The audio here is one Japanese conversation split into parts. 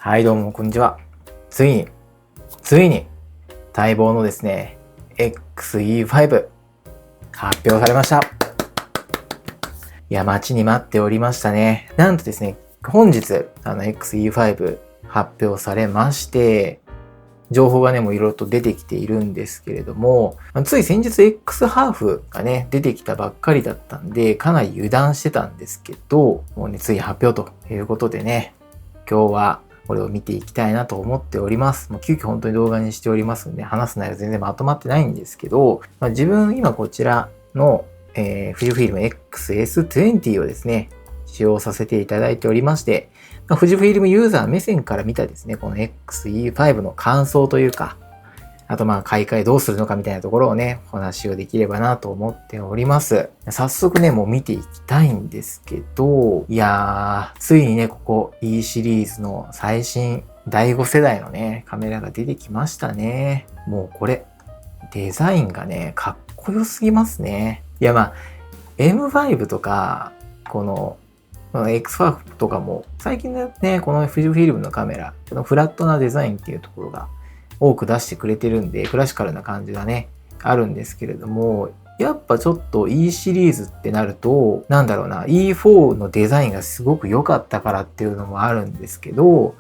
はいどうもこんにちは。ついに待望のですね XE5 発表されました。いや待ちに待っておりましたね。なんとですね本日XE5 発表されまして、情報がねもういろいろと出てきているんですけれども、つい先日 X ハーフがね出てきたばっかりだったんでかなり油断してたんですけど、もうねつい発表ということでね、今日はこれを見ていきたいなと思っております。もう急遽本当に動画にしておりますので、話す内容全然まとまってないんですけど、自分今こちらの、富士フィルム XS20 をですね、使用させていただいておりまして、富士フィルムユーザー目線から見たですね、この XE5 の感想というか、あと買い替えどうするのかみたいなところをね、お話をできればなと思っております。早速ね、もう見ていきたいんですけど、いやー、ついにね、ここ E シリーズの最新第5世代のね、カメラが出てきましたね。もうこれ、デザインがね、かっこよすぎますね。いやM5 とか、このX5 とかも、最近のね、この富士フィルムのカメラ、このフラットなデザインっていうところが、多く出してくれてるんでクラシカルな感じがねあるんですけれども、やっぱちょっと E シリーズってなるとなんだろうな、 E4 のデザインがすごく良かったからっていうのもあるんですけど、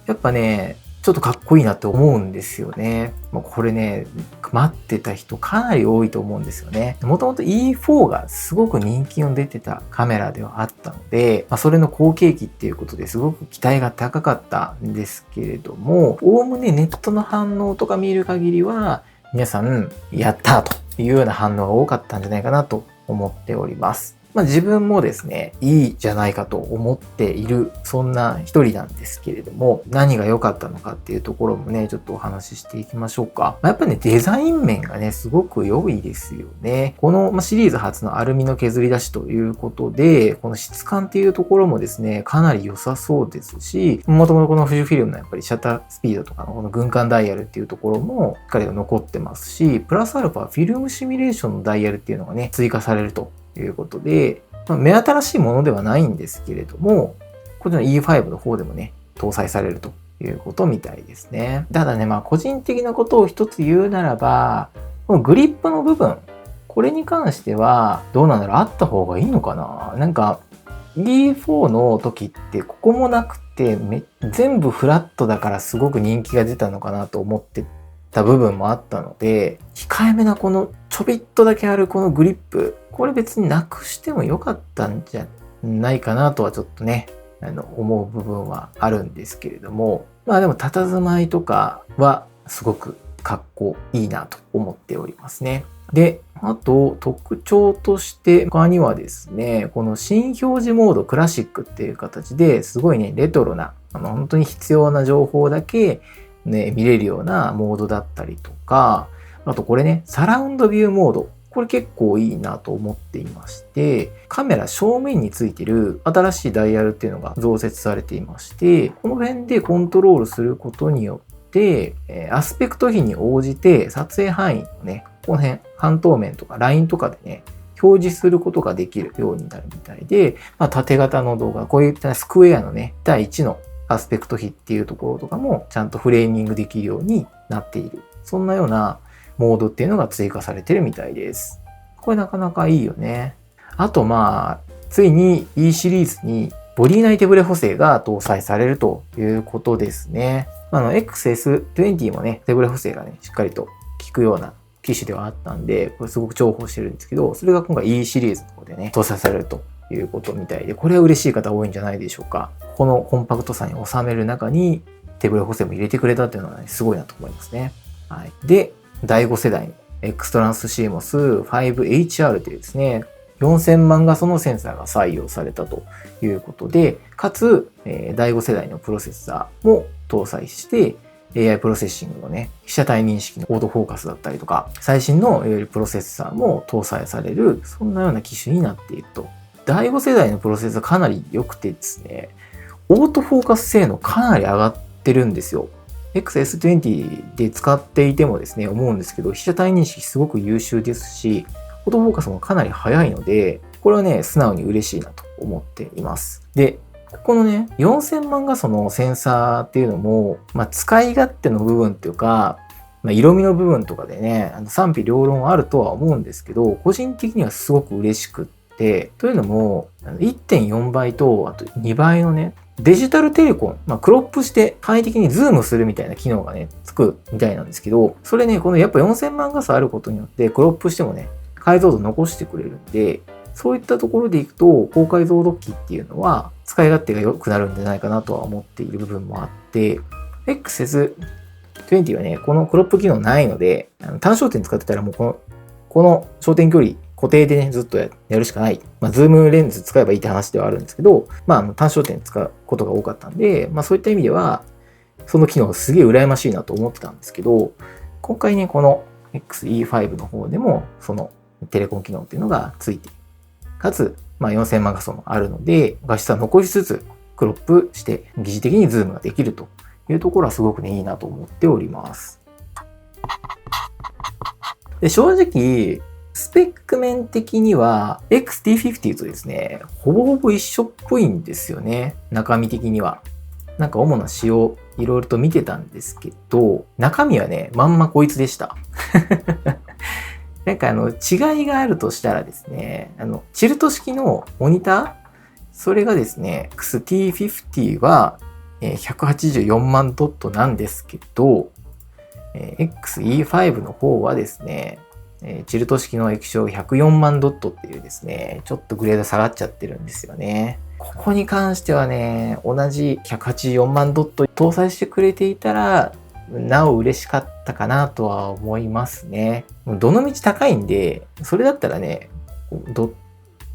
やっぱねちょっとかっこいいなって思うんですよね。これね待ってた人かなり多いと思うんですよね。もともと E4 がすごく人気の出てたカメラではあったので、それの後継機っていうことですごく期待が高かったんですけれども、おおむねネットの反応とか見る限りは皆さんやったというような反応が多かったんじゃないかなと思っております。自分もですね、いいじゃないかと思っている、そんな一人なんですけれども、何が良かったのかっていうところもね、ちょっとお話ししていきましょうか。やっぱね、デザイン面がね、すごく良いですよね。このシリーズ初のアルミの削り出しということで、この質感っていうところもですね、かなり良さそうですし、もともとこの富士フィルムのやっぱりシャッタースピードとかのこの軍艦ダイヤルっていうところもしっかりと残ってますし、プラスアルファフィルムシミュレーションのダイヤルっていうのがね、追加されるということで、目新しいものではないんですけれども、こちらの E5 の方でもね、搭載されるということみたいですね。ただね、個人的なことを一つ言うならば、このグリップの部分、これに関してはどうなんだろう、あった方がいいのかな。なんか E4 の時ってここもなくて全部フラットだからすごく人気が出たのかなと思ってた部分もあったので、控えめなこのちょびっとだけあるこのグリップ、これ別になくしてもよかったんじゃないかなとはちょっとね思う部分はあるんですけれども、でも佇まいとかはすごくかっこいいなと思っておりますね。で、あと特徴として他にはですね、この新表示モードクラシックっていう形ですごいねレトロな本当に必要な情報だけね見れるようなモードだったりとか、あとこれねサラウンドビューモード、これ結構いいなと思っていまして、カメラ正面についてる新しいダイヤルっていうのが増設されていまして、この辺でコントロールすることによってアスペクト比に応じて撮影範囲をね、この辺半透明とかラインとかでね表示することができるようになるみたいで、縦型の動画、こういったスクエアのね第1のアスペクト比っていうところとかもちゃんとフレーミングできるようになっている、そんなようなモードっていうのが追加されてるみたいです。これなかなかいいよね。あとついに E シリーズにボディ内手ブレ補正が搭載されるということですね。XS20 もね、手ブレ補正がね、しっかりと効くような機種ではあったんで、これすごく重宝してるんですけど、それが今回 E シリーズの方でね、搭載されるということみたいで、これは嬉しい方多いんじゃないでしょうか。このコンパクトさに収める中に手ブレ補正も入れてくれたっていうのはね、すごいなと思いますね。はい。で、第5世代の X トランス CMOS 5HR というですね、4000万画素のセンサーが採用されたということで、かつ、第5世代のプロセッサーも搭載して、AI プロセッシングのね、被写体認識のオートフォーカスだったりとか、最新のいわゆるプロセッサーも搭載される、そんなような機種になっていると。第5世代のプロセッサーかなり良くてですね、オートフォーカス性能かなり上がってるんですよ。XS20 で使っていてもですね、思うんですけど、被写体認識すごく優秀ですし、オートフォーカスもかなり早いので、これはね、素直に嬉しいなと思っています。で、このね、4000万画素のセンサーっていうのも、使い勝手の部分っていうか、色味の部分とかでね、賛否両論あるとは思うんですけど、個人的にはすごく嬉しくって、というのも、1.4 倍と、あと2倍のね、デジタルテレコン、クロップして簡易的にズームするみたいな機能がね、つくみたいなんですけど、それね、このやっぱ4000万画素あることによって、クロップしてもね、解像度残してくれるんで、そういったところでいくと、高解像度機っていうのは、使い勝手が良くなるんじゃないかなとは思っている部分もあって、XS20 はね、このクロップ機能ないので、単焦点使ってたらもうこの焦点距離固定でね、ずっとやるしかない。ズームレンズ使えばいいって話ではあるんですけど、単焦点使うことが多かったんで、そういった意味では、その機能すげえ羨ましいなと思ってたんですけど、今回ね、この XE5 の方でも、そのテレコン機能っていうのがついて、かつ、4000万画素もあるので、画質は残しつつ、クロップして疑似的にズームができるというところはすごくね、いいなと思っております。で、正直、スペック面的には XT50 とですね、ほぼほぼ一緒っぽいんですよね。中身的には。なんか主な仕様、いろいろと見てたんですけど、中身はね、まんまこいつでした。なんか違いがあるとしたらですね、チルト式のモニター、それがですね、XT50 は184万ドットなんですけど、XE5 の方はですね、チルト式の液晶104万ドットっていうですね、ちょっとグレード下がっちゃってるんですよね。ここに関してはね、同じ184万ドット搭載してくれていたら、なお嬉しかったかなとは思いますね。どのみち高いんで、それだったらね、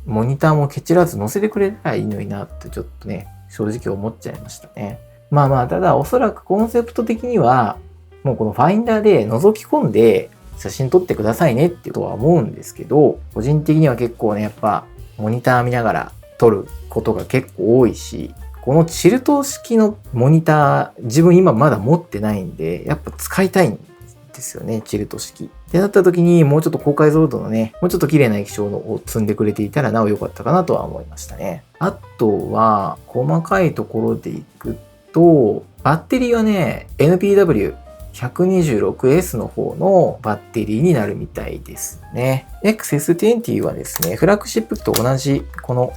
モニターもケチらず載せてくれたらいいのになってちょっとね、正直思っちゃいましたね。ただおそらくコンセプト的には、もうこのファインダーで覗き込んで写真撮ってくださいねっていうとは思うんですけど、個人的には結構ね、やっぱモニター見ながら撮ることが結構多いし、このチルト式のモニター、自分今まだ持ってないんで、やっぱ使いたいんですよね、チルト式。ってなった時に、もうちょっと高解像度のね、もうちょっと綺麗な液晶を積んでくれていたらなお良かったかなとは思いましたね。あとは、細かいところでいくと、バッテリーはね、NPW126S の方のバッテリーになるみたいですね。XS20 はですね、フラッグシップと同じ、この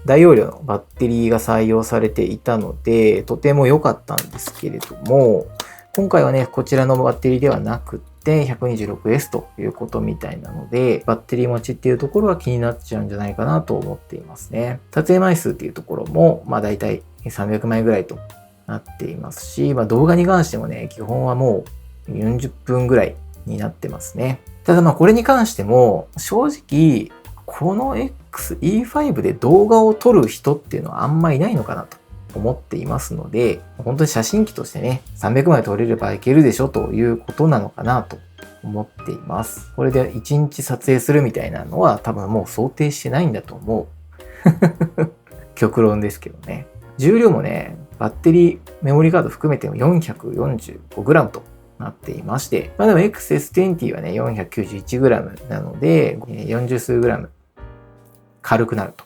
大容量のバッテリーが採用されていたので、とても良かったんですけれども、今回はね、こちらのバッテリーではなくて、126S ということみたいなので、バッテリー持ちっていうところは気になっちゃうんじゃないかなと思っていますね。撮影枚数っていうところも、だいたい300枚ぐらいとなっていますし、動画に関してもね、基本はもう40分ぐらいになってますね。ただこれに関しても、正直、この XE5 で動画を撮る人っていうのはあんまいないのかなと思っていますので、本当に写真機としてね、300枚撮れればいけるでしょということなのかなと思っています。これで1日撮影するみたいなのは多分もう想定してないんだと思う。極論ですけどね。重量もね、バッテリー、メモリーカード含めても 445g となっていまして、でも XS20 はね、491g なので、40数 g 軽くなると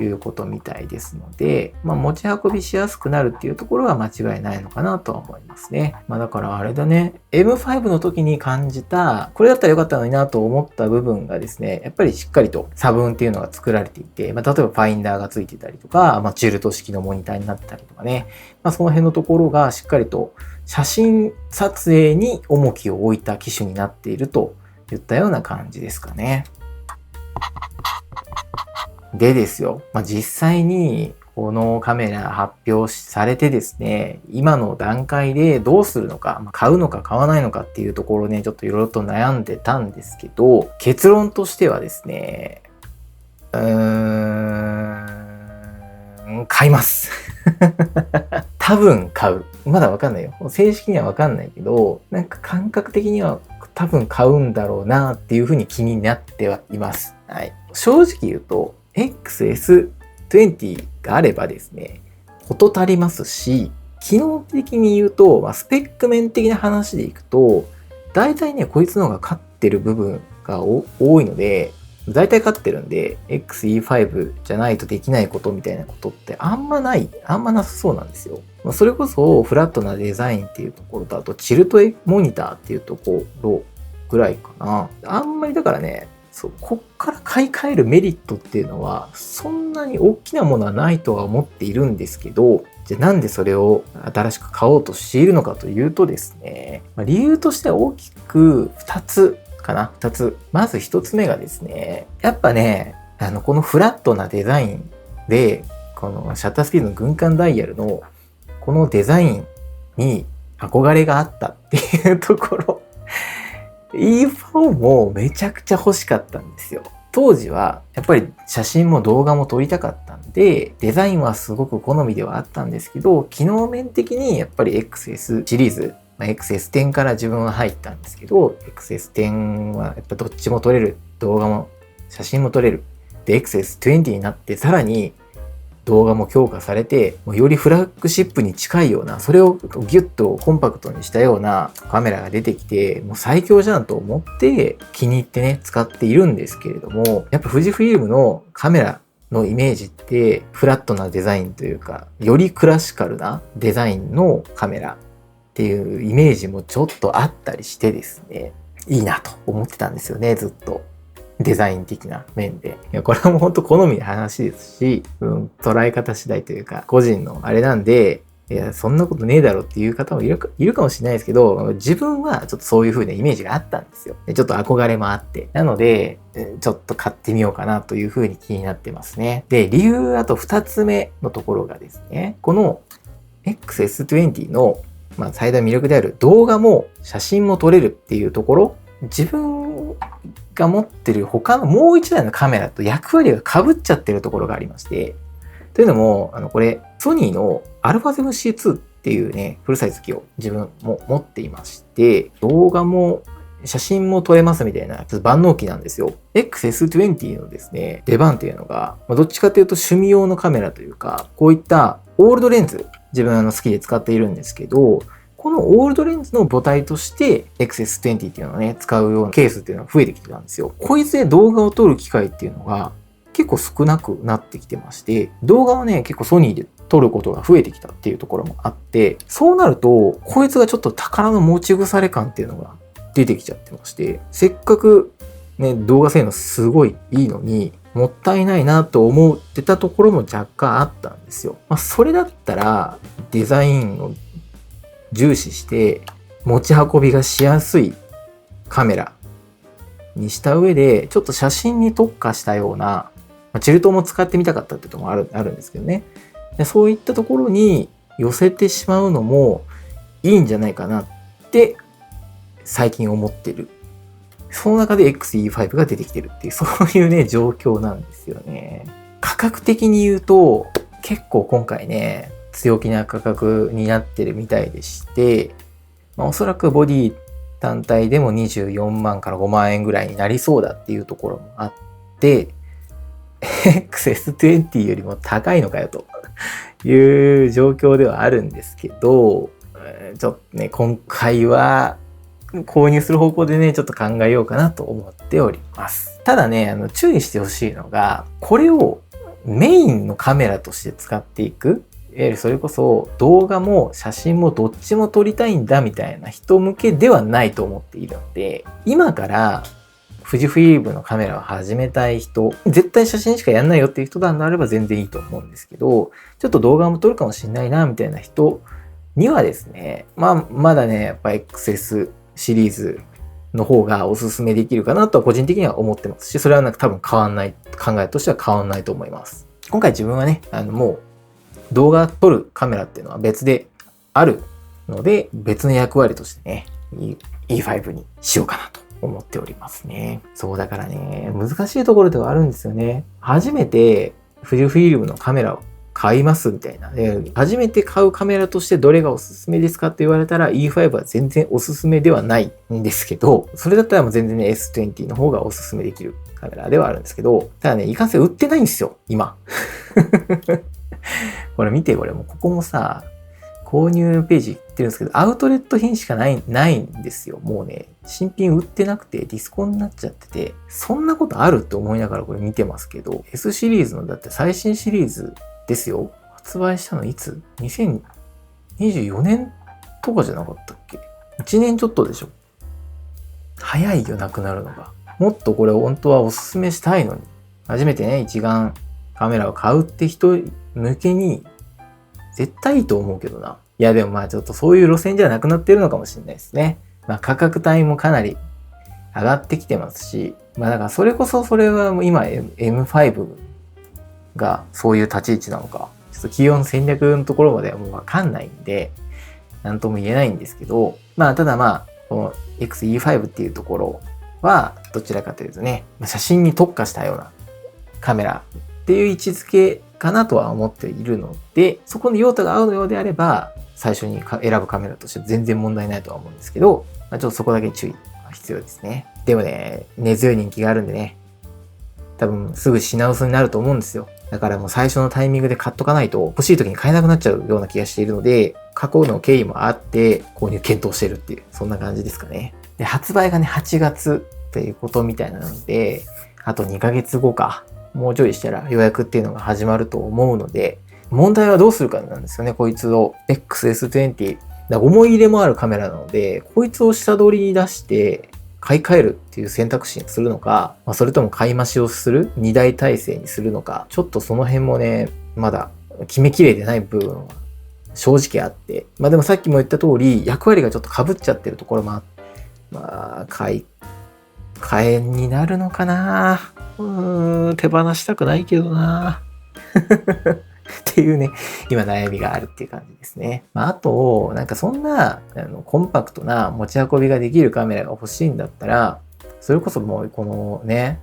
いうことみたいですので、持ち運びしやすくなるっていうところは間違いないのかなとは思いますね。だからあれだね、M5 の時に感じた、これだったらよかったのになと思った部分がですね、やっぱりしっかりと差分っていうのが作られていて、例えばファインダーがついてたりとか、チルト式のモニターになったりとかね、その辺のところがしっかりと写真撮影に重きを置いた機種になっているといったような感じですかね。でですよ、実際にこのカメラ発表されてですね、今の段階でどうするのか、買うのか買わないのかっていうところね、ちょっといろいろと悩んでたんですけど、結論としてはですね、買います。多分買う。まだわかんないよ。正式にはわかんないけど、なんか感覚的には多分買うんだろうなっていうふうに気になってはいます。はい。正直言うと、XS20 があればですね、事足りますし、機能的に言うと、スペック面的な話でいくと、大体ね、こいつの方が勝ってる部分が多いので、大体勝ってるんで、XE5 じゃないとできないことみたいなことってあんまなさそうなんですよ。それこそフラットなデザインっていうところと、あとチルトモニターっていうところぐらいかな。あんまりだからね、こっから買い替えるメリットっていうのは、そんなに大きなものはないとは思っているんですけど、じゃあなんでそれを新しく買おうとしているのかというとですね、理由としては大きく2つかな。2つ。まず1つ目がですね、やっぱね、このフラットなデザインで、このシャッタースピードの軍艦ダイヤルのこのデザインに憧れがあったっていうところ。E4 もめちゃくちゃ欲しかったんですよ。当時はやっぱり写真も動画も撮りたかったんで、デザインはすごく好みではあったんですけど、機能面的にやっぱり XS シリーズ、XS10 から自分は入ったんですけど、XS10 はやっぱどっちも撮れる。動画も写真も撮れる。で、XS20 になってさらに動画も強化されて、よりフラッグシップに近いような、それをギュッとコンパクトにしたようなカメラが出てきて、もう最強じゃんと思って気に入ってね、使っているんですけれども、やっぱ富士フイルムのカメラのイメージってフラットなデザインというか、よりクラシカルなデザインのカメラっていうイメージもちょっとあったりしてですね、いいなと思ってたんですよね、ずっと。デザイン的な面で。いや、これはもう本当好みの話ですし、捉え方次第というか、個人のあれなんで、いや、そんなことねえだろっていう方もいるかもしれないですけど、自分はちょっとそういう風なイメージがあったんですよ。ちょっと憧れもあって。なので、ちょっと買ってみようかなという風に気になってますね。で、理由、あと2つ目のところがですね、この XS20 の、最大魅力である動画も写真も撮れるっていうところ、自分が持ってる他のもう一台のカメラと役割が被っちゃってるところがありまして、というのも、これ、ソニーの α7C2 っていうね、フルサイズ機を自分も持っていまして、動画も写真も撮れますみたいな、ちょっと万能機なんですよ。XS20 のですね、出番っていうのが、どっちかというと趣味用のカメラというか、こういったオールドレンズ、自分好きで使っているんですけど、このオールドレンズの母体として XS20 っていうのをね、使うようなケースっていうのが増えてきてたんですよ。こいつで動画を撮る機会っていうのが結構少なくなってきてまして、動画をね、結構ソニーで撮ることが増えてきたっていうところもあって、そうなると、こいつがちょっと宝の持ち腐れ感っていうのが出てきちゃってまして、せっかくね、動画性能すごいいいのに、もったいないなと思ってたところも若干あったんですよ。それだったら、デザインを重視して持ち運びがしやすいカメラにした上で、ちょっと写真に特化したような、チルトも使ってみたかったっていうのもあるんですけどね。でそういったところに寄せてしまうのもいいんじゃないかなって最近思ってる。その中で XE5 が出てきてるっていう、そういうね、状況なんですよね。価格的に言うと、結構今回ね、強気な価格になってるみたいでして、おそらくボディ単体でも24万から5万円ぐらいになりそうだっていうところもあって、XS20 よりも高いのかよという状況ではあるんですけど、ちょっとね、今回は購入する方向でね、ちょっと考えようかなと思っております。ただね、注意してほしいのが、これをメインのカメラとして使っていく、いわゆるそれこそ動画も写真もどっちも撮りたいんだみたいな人向けではないと思っているので、今から富士フイルムのカメラを始めたい人、絶対写真しかやんないよっていう人であれば全然いいと思うんですけど、ちょっと動画も撮るかもしれないなみたいな人にはですね、まだね、やっぱ XS シリーズの方がおすすめできるかなとは個人的には思ってますし、それは多分変わんない、考えとしては変わんないと思います。今回自分はね、もう動画撮るカメラっていうのは別であるので、別の役割としてね、E5 にしようかなと思っておりますね。そうだからね、難しいところではあるんですよね。初めて富士フイルムのカメラを買いますみたいな。初めて買うカメラとしてどれがおすすめですかって言われたら E5 は全然おすすめではないんですけど、それだったらもう全然ね S20 の方がおすすめできるカメラではあるんですけど、ただね、いかんせん売ってないんですよ、今。これ見て、これもうここもさ、購入ページ行ってるんですけど、アウトレット品しかないんですよ。もうね、新品売ってなくてディスコになっちゃってて、そんなことあるって思いながらこれ見てますけど、S シリーズのだって最新シリーズですよ。発売したのいつ ?2024 年とかじゃなかったっけ？ 1 年ちょっとでしょ。早いよ、なくなるのが。もっとこれ本当はおすすめしたいのに。初めてね、一眼カメラを買うって人向けに、絶対いいと思うけどな。いやでもまあちょっとそういう路線じゃなくなってるのかもしれないですね。まあ価格帯もかなり上がってきてますし、まあだからそれはもう今 M5 がそういう立ち位置なのか、ちょっと企業の戦略のところまではもうわかんないんで、なんとも言えないんですけど、まあただまあ、この XE5 っていうところは、どちらかというとね、写真に特化したようなカメラっていう位置づけかなとは思っているので、そこの用途が合うようであれば、最初に選ぶカメラとして全然問題ないとは思うんですけど、まあ、ちょっとそこだけ注意が必要ですね。でもね、根強い人気があるんでね、多分すぐ品薄になると思うんですよ。だからもう最初のタイミングで買っとかないと欲しい時に買えなくなっちゃうような気がしているので、過去の経緯もあって購入検討してるっていう、そんな感じですかね。で、発売がね、8月っていうことみたいなので、あと2ヶ月後か。もうちょいしたら予約っていうのが始まると思うので、問題はどうするかなんですよね、こいつを。XS20。思い入れもあるカメラなので、こいつを下取りに出して買い替えるっていう選択肢にするのか、まあ、それとも買い増しをする2台体制にするのか、ちょっとその辺もね、まだ決めきれてない部分は正直あって。まあでもさっきも言った通り、役割がちょっと被っちゃってるところもあって、まあ、買い替えになるのかな。手放したくないけどな。っていうね、今悩みがあるっていう感じですね。まあ、あと、なんかそんなコンパクトな持ち運びができるカメラが欲しいんだったら、それこそもうこのね、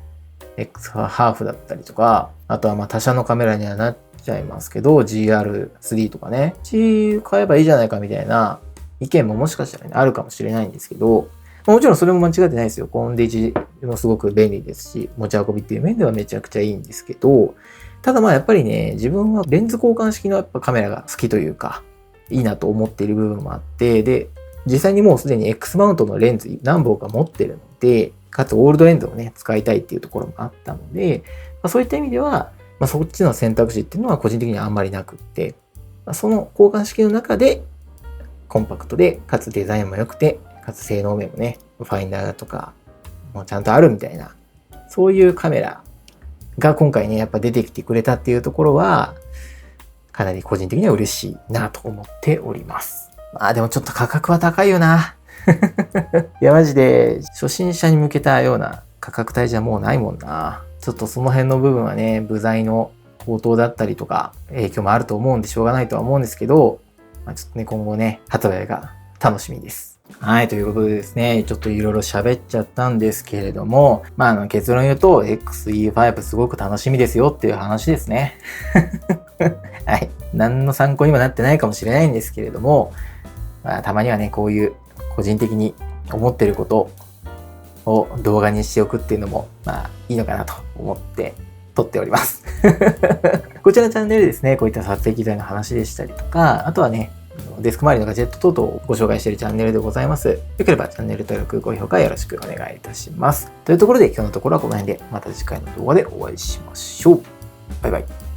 X ハーフだったりとか、あとはまあ他社のカメラにはなっちゃいますけど、GR3 とかね、買えばいいじゃないかみたいな意見ももしかしたら、ね、あるかもしれないんですけど、もちろんそれも間違ってないですよ。コンデジもすごく便利ですし、持ち運びっていう面ではめちゃくちゃいいんですけど、ただまあやっぱりね、自分はレンズ交換式のやっぱカメラが好きというか、いいなと思っている部分もあって、で、実際にもうすでに X マウントのレンズ何本か持ってるので、かつオールドレンズをね、使いたいっていうところもあったので、まあ、そういった意味では、まあ、そっちの選択肢っていうのは個人的にはあんまりなくって、まあ、その交換式の中でコンパクトで、かつデザインも良くて、かつ性能面もね、ファインダーとかもちゃんとあるみたいな、そういうカメラが今回ね、やっぱ出てきてくれたっていうところは、かなり個人的には嬉しいなと思っております。まあでもちょっと価格は高いよな。いやマジで初心者に向けたような価格帯じゃもうないもんな。ちょっとその辺の部分はね、部材の高騰だったりとか影響もあると思うんでしょうがないとは思うんですけど、まあ、ちょっとね、今後ね、発売が楽しみです。はい、ということでですね、ちょっといろいろ喋っちゃったんですけれども、まあ、結論言うと、XE5 すごく楽しみですよっていう話ですね。はい。何の参考にもなってないかもしれないんですけれども、まあ、たまにはね、こういう個人的に思ってることを動画にしておくっていうのも、まあ、いいのかなと思って撮っております。こちらのチャンネルですね、こういった撮影機材の話でしたりとか、あとはね、デスク周りのガジェット等々をご紹介しているチャンネルでございます。よければチャンネル登録、高評価よろしくお願いいたします。というところで今日のところはこの辺でまた次回の動画でお会いしましょう。バイバイ。